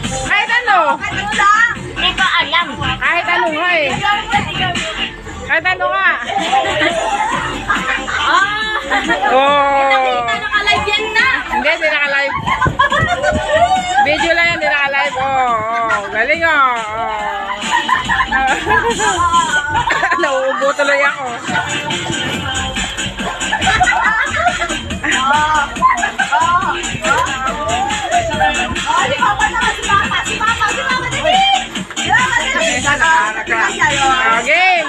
Kahit ano. Hindi ko alam. Kahit ano nga eh. Kahit ano nga. Oh. Naka-live yan na. Hindi naka-live. Video lang yan, hindi naka-live. Galing Nauubo tuloy ako. Game!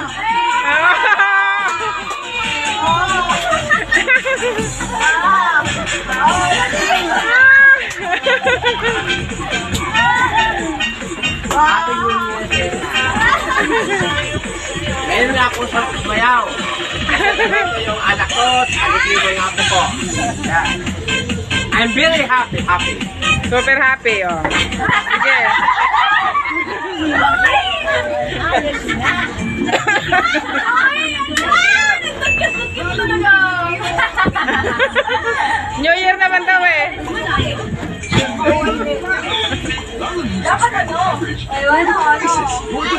Ngayon nga ako sa mayaw. Ito yung anak ko, alipin mo yung apo ko. Yan. I'm very happy. Super happy, Sige. New Year naman daw eh. Dapat ano? Ayun, ano?